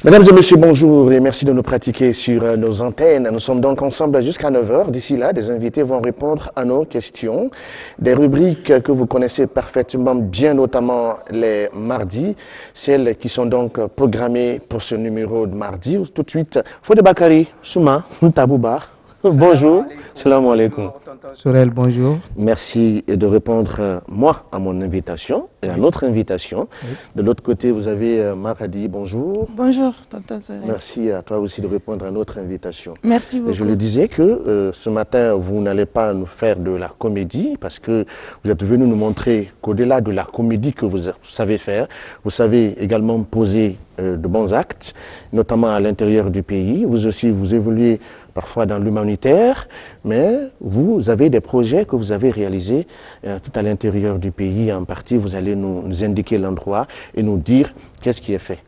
Mesdames et messieurs, bonjour et merci de nous pratiquer sur nos antennes. Nous sommes donc ensemble jusqu'à 9 heures. D'ici là, des invités vont répondre à nos questions. Des rubriques que vous connaissez parfaitement bien, notamment les mardis, celles qui sont donc programmées pour ce numéro de mardi. Tout de suite, Fodé Bakary, Souma, Tabouba. Bonjour. Salam alaikum. Sorel, bonjour. Merci de répondre, moi, à mon invitation et à notre invitation. Oui. De l'autre côté, vous avez Maradi, bonjour. Bonjour, tonton Sorel. Merci à toi aussi de répondre à notre invitation. Merci beaucoup. Et je le disais que ce matin, vous n'allez pas nous faire de la comédie parce que vous êtes venu nous montrer qu'au-delà de la comédie que vous savez faire, vous savez également poser de bons actes, notamment à l'intérieur du pays. Vous aussi, vous évoluez parfois dans l'humanitaire, mais vous avez des projets que vous avez réalisés tout à l'intérieur du pays. En partie, vous allez nous indiquer l'endroit et nous dire qu'est-ce qui est fait.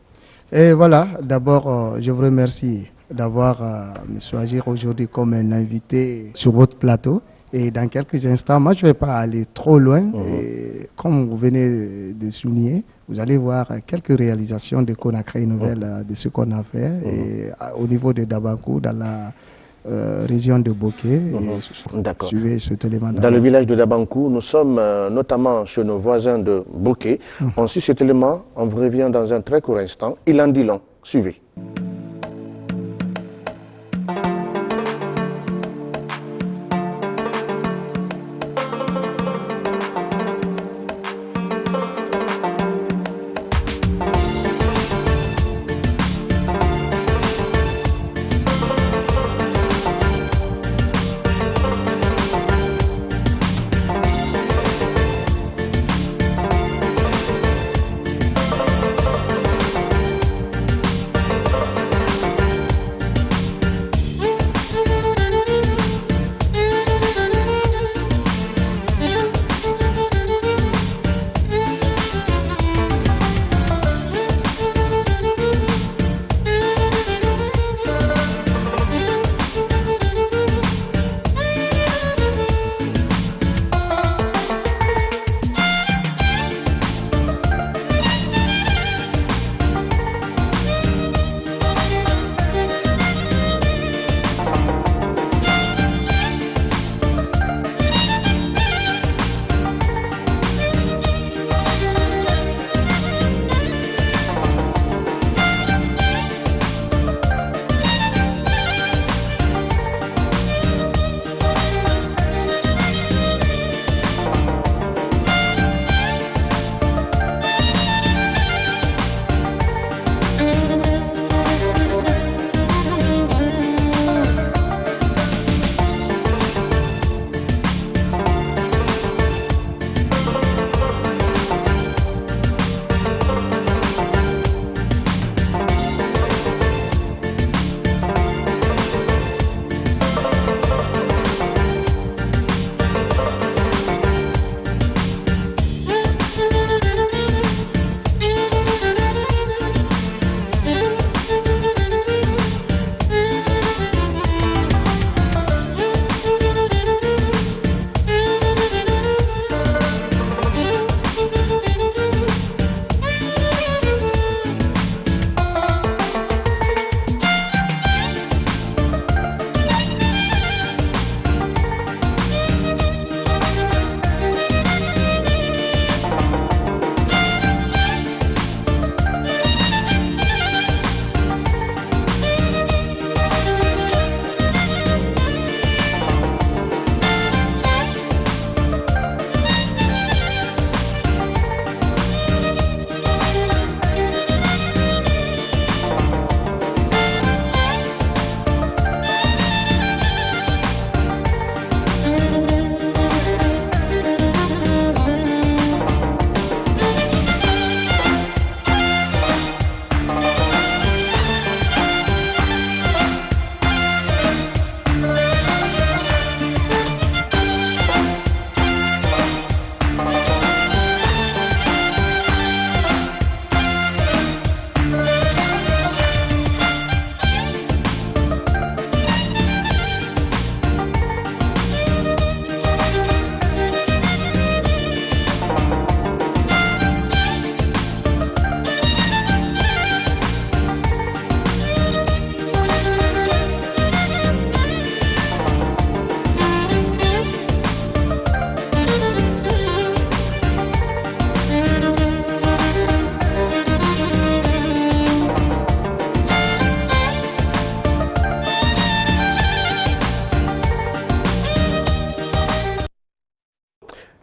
Et voilà, d'abord, je vous remercie d'avoir me choisi aujourd'hui comme un invité sur votre plateau. Et dans quelques instants, moi je ne vais pas aller trop loin. Et comme vous venez de souligner, vous allez voir quelques réalisations de Conakry Nouvelle de ce qu'on a fait. Et au niveau de Dabankou, dans la région de Boké. D'accord. Suivez cet élément. Dans le village de Dabankou, nous sommes notamment chez nos voisins de Boké. On suit cet élément, on vous revient dans un très court instant. Il en dit long. Suivez.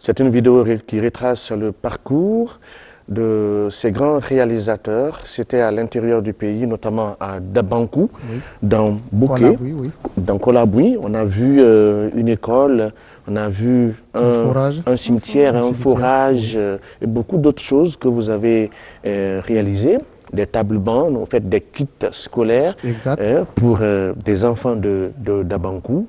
C'est une vidéo qui retrace le parcours de ces grands réalisateurs. C'était à l'intérieur du pays, notamment à Dabankou, dans Bouquet, dans Colabouy. On a vu une école, on a vu un cimetière, un forage et beaucoup d'autres choses que vous avez réalisées. Des tables bandes, en fait des kits scolaires pour des enfants de Dabankou.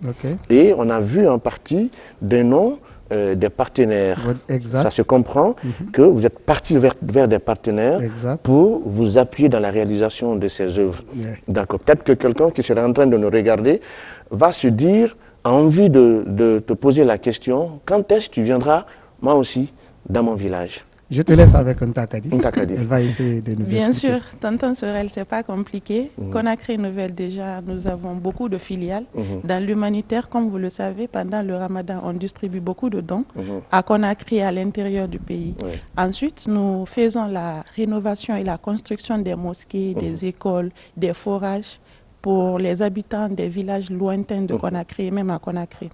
Et on a vu en partie des noms des partenaires. Ça se comprend que vous êtes parti vers des partenaires pour vous appuyer dans la réalisation de ces œuvres. D'accord. Peut-être que quelqu'un qui sera en train de nous regarder va se dire, a envie de te poser la question, quand est-ce que tu viendras, moi aussi, dans mon village? Je te laisse avec Ntakadi. Elle va essayer de nous expliquer. Bien sûr, tonton Sorel, c'est pas compliqué. Conakry Nouvelle, déjà, nous avons beaucoup de filiales. Dans l'humanitaire, comme vous le savez, pendant le Ramadan, on distribue beaucoup de dons à Conakry, à l'intérieur du pays. Ensuite, nous faisons la rénovation et la construction des mosquées, des écoles, des forages pour les habitants des villages lointains de Conakry, même à Conakry.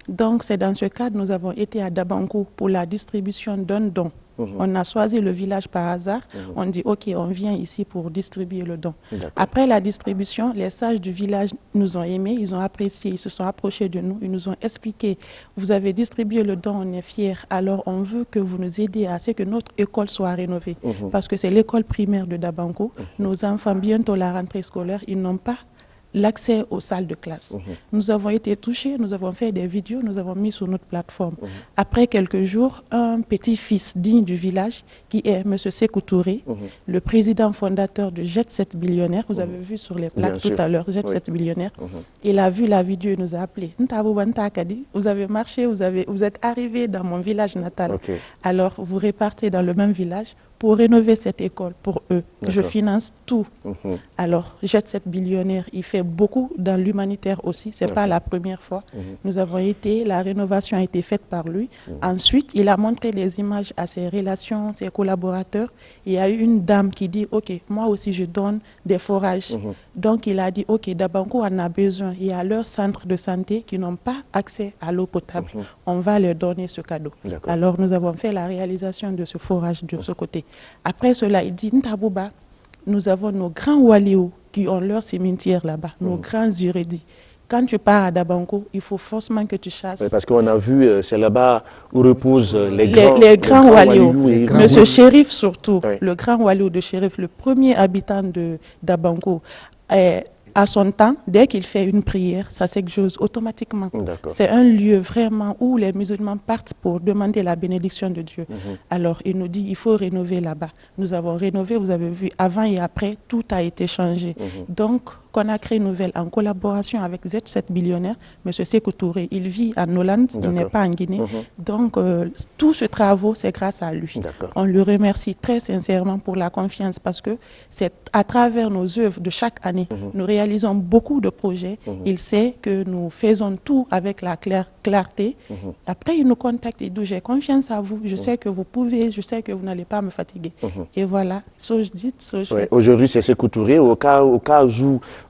Donc, c'est dans ce cadre que nous avons été à Dabankou pour la distribution d'un don. On a choisi le village par hasard. On dit, OK, on vient ici pour distribuer le don. Après la distribution, les sages du village nous ont aimés, ils ont apprécié, ils se sont approchés de nous, ils nous ont expliqué, vous avez distribué le don, on est fiers, alors on veut que vous nous aidiez à ce que notre école soit rénovée. Parce que c'est l'école primaire de Dabankou. Nos enfants, bientôt la rentrée scolaire, ils n'ont pas l'accès aux salles de classe. Nous avons été touchés, nous avons fait des vidéos, nous avons mis sur notre plateforme. Après quelques jours, un petit-fils digne du village, qui est M. Sékou Touré, le président fondateur de Jet 7 Billionnaire, vous avez vu sur les plaques tout à l'heure, Jet 7 Billionnaire, il a vu la vidéo et nous a appelé. Vous avez marché, vous êtes arrivé dans mon village natal. Alors vous repartez dans le même village pour rénover cette école pour eux. Je finance tout. Alors, Jet 7 Billionnaire, il fait beaucoup dans l'humanitaire aussi. Ce n'est pas la première fois. Nous avons été, la rénovation a été faite par lui. Ensuite, il a montré les images à ses relations, ses collaborateurs. Il y a eu une dame qui dit, OK, moi aussi je donne des forages. Donc, il a dit, OK, Dabankou en a besoin. Il y a leurs centres de santé qui n'ont pas accès à l'eau potable. On va leur donner ce cadeau. Alors, nous avons fait la réalisation de ce forage de ce côté. Après cela, il dit, Ntabouba, nous avons nos grands waliou qui ont leur cimetière là-bas, nos grands Zuredi. Quand tu pars à Dabankou, il faut forcément que tu chasses. Oui, parce qu'on a vu, c'est là-bas où reposent les grands waliou. Monsieur Chérif surtout, le grand waliou de Chérif, le premier habitant de Dabankou. À son temps, dès qu'il fait une prière, ça s'exauce automatiquement. C'est un lieu vraiment où les musulmans partent pour demander la bénédiction de Dieu. Alors, il nous dit, il faut rénover là-bas. Nous avons rénové, vous avez vu, avant et après, tout a été changé. Donc, Conakry Nouvelle, en collaboration avec Z7 Billionnaire, M. Sékou Touré, il vit en Hollande, il n'est pas en Guinée. Donc, tout ce travaux, c'est grâce à lui. On le remercie très sincèrement pour la confiance parce que c'est à travers nos œuvres de chaque année, nous réalisons beaucoup de projets. Il sait que nous faisons tout avec la clarté. Après, il nous contacte et dit, j'ai confiance à vous, je sais que vous pouvez, je sais que vous n'allez pas me fatiguer. Et voilà, ce que je dis, ce que je fais. Aujourd'hui, c'est Sékou Touré, au cas où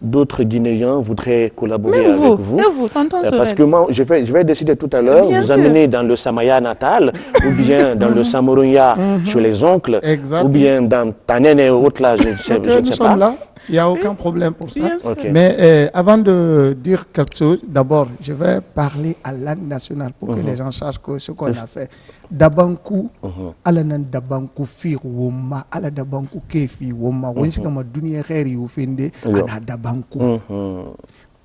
d'autres Guinéens voudraient collaborer avec vous. Parce que moi, je vais décider tout à l'heure, vous amener dans le Samaya natal, ou bien dans le Samoroya chez les oncles, ou bien dans Tanen et autres là, je ne sais pas. Nous sommes là, il n'y a aucun problème pour ça. Mais avant de dire quelque chose, d'abord, je vais parler à langue nationale pour que les gens sachent ce qu'on a fait. Dabankou, alanan Dabankou fi woma, ala Dabankou kefi woma, wensi kama dunia kheri ufinde, ana Dabankou.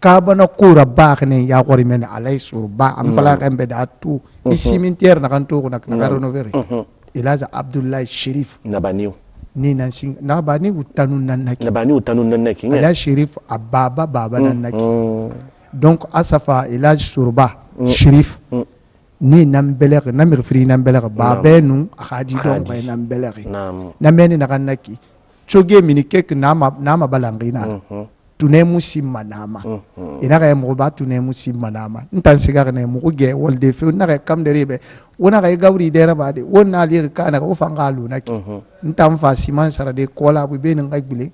Kabana kura bakne ya wari men alay surba, am fala kambe da tout. Ici cimetière na kanto na rénover. Elaza Abdoulaye Chérif. Nabaniou. Ni nansing nabani utanu nanaki. Nabani utanu nanaki. Ela Chérif ababa baba nanaki. Donc Asafa Elaj Surba Chérif. Ni nambeler namirfri nambeler babenu khadi don bay nambeler nameni nakanaki choge mini kek nama balangina tune musimma nama ina ga mo ba tune musimma nama ntan sigar ne mu ge wolde fi na ga kam de ribe wona ga gawri de raba de wona lir kana ko fangalu naki ntam fa siman sara de kola bu be ngai bile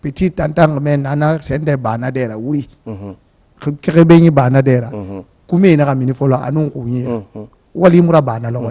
petit tantang men ana sende bana de la wuri krebe ni bana de la kume na ga mini folo anu kunye wali murabana lo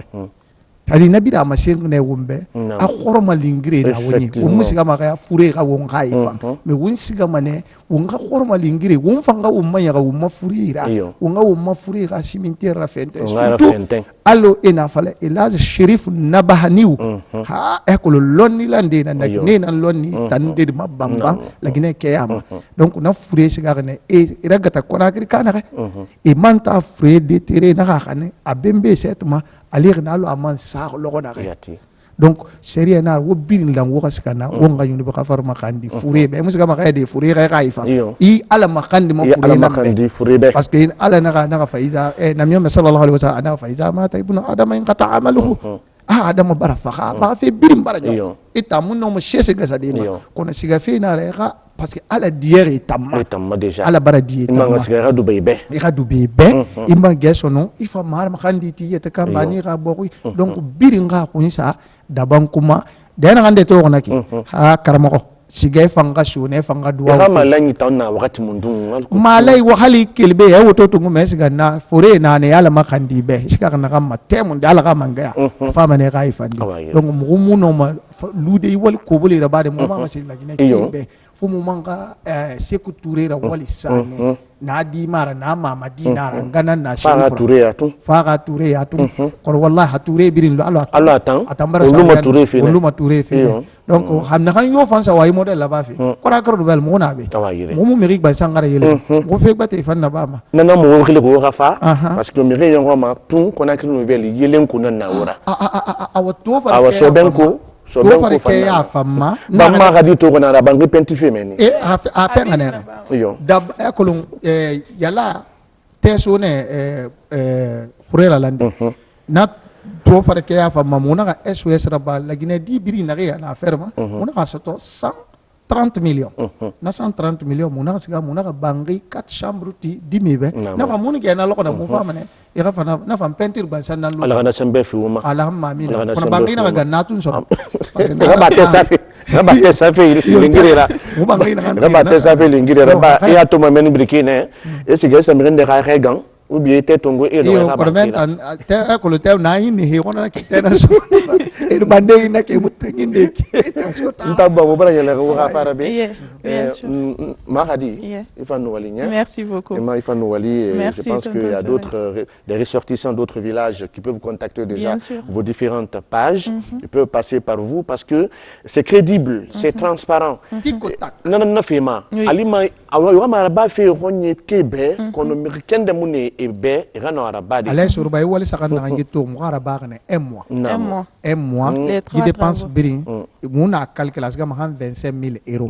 tali nabi da masen ne wumbe a khorma lingire na woni o musiga ma ga fure ga won haifa me won siga mane won ga khorma lingire won fanga o manya ga won furira won ga won furira cimetière fente surtout allo ina fala ilaz shérif nabahaniu ha ekolo lonni lande na ne nan lonni tan de mabamba la gine kiyama donc na fure siga ne e ragata konakri kana e manta fure de tere na ga ne abembe setma alir na lo aman sa logo na re donc sérieux na wo bin lang wo kaskana wo nga yuni ba kafar makandi fure be musika makaya de fure ga kaifa I ala makandi mo fure na fure be parce que ala na faiza na miyo sallallahu alaihi wasallam ana faiza ma ta ibnu adam in qata amaluhu adam barafa ba fe bin barajo itamun no mo shese ga sadima kono siga fe na re ga parce que ala diere tamma déjà ala bara die tamma ngasiga du bebe imba gesono ifa mar makandi ti yete kambani ga boku donc biringa ko sa daban kuma dena ngande to naki ha karamako sigay fanga shune fanga duwa ha malangi tawna wakati mundun malai wa hali kelbe ya woto to ngume siga na fore na ne ala makandi be siga na gamma temu dala ga manga fa mane ga ifandi donc mumu no ma lude wal ko bole rabade mo ma masin la gine kebe fu mu manga seku turera wali sane na di mara na mama di na ngana na shi faga ture ya tu ko wallahi ture birin lo Allah tan atambara uluma ture fe donc hamna kan yo fansa way model la ba fe ko ra karo bel mo na be mo merik ba sangara yele mo fe ba te fanna ba ma nana mo khile ko rafa parce que merik yo ma tun ko na kino bel yelen ko na wora awato fa awa sobenko so fare ke ya famma mamma gadi to na ra bangi pentife meni e a penga ne yo dab ekolum yala teso ne furera lande na to fare ke ya famma mona ga SOS raba la gine di biri na ya na ferma mona ga soto 130 millions na 130 millions mona ga bangi 4 chambres ti dimibe na fa mona ga na loko na mo fa mane e ga fa na fa peinture ba san na lo ala na sembe fi uma ala mami na ko bangi na ga na tun so na ba te safi lingirira na ba te safi lingirira ba ya to ma meni brikine e sige sa mirende ga gang ou bien te tongo e do ga ba te ko le te na ni he ko na ki te na so e do bande na ke mutengi de ki nta ba mo bara yele ko ga fara be Mahadi Ifano Wali. Merci beaucoup. Ifano Wali, merci, je pense qu'il y a d'autres des ressortissants d'autres villages qui peuvent vous contacter déjà vos différentes pages. Ils peuvent passer par vous parce que c'est crédible, c'est transparent. Non, non, non, Fema. Alima, awa maraba fe ronye kebe, kono miriken de mune ebe, rano araba. Allez sur baï wali sakana ngito mo araba ne un mois. Qui dépense bring, muna calculas gam 25 000 euros.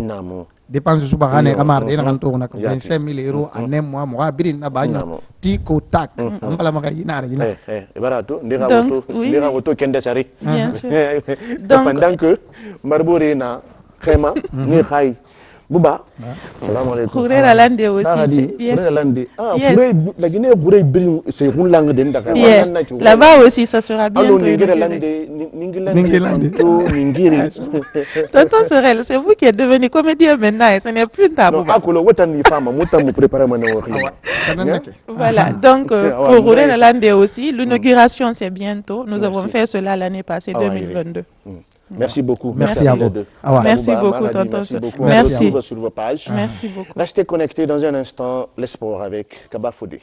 Dépense suba gane kamar ina kan to na 25 000 euros en un mois mo birin na banyo tiko tak ambala maka yina yina barato ndira auto kende sari pendant que marbore na khema ni khay Bouba, salam alaikum. Khurera Lande aussi. Khurera Lande. Ah, la Guinée, c'est une langue de Dakar. Là-bas aussi, ça sera bientôt. Tonton Sorel, c'est vous qui êtes devenu comédien maintenant, ce n'est plus tabou. Voilà, donc pour Khurera Lande aussi, l'inauguration c'est bientôt. Nous avons fait cela l'année passée, 2022. Merci beaucoup. Merci à vous. Merci beaucoup, tonton. Merci sur vos pages. Merci beaucoup. Restez connectés dans un instant. L'espoir avec Kaba Fodé.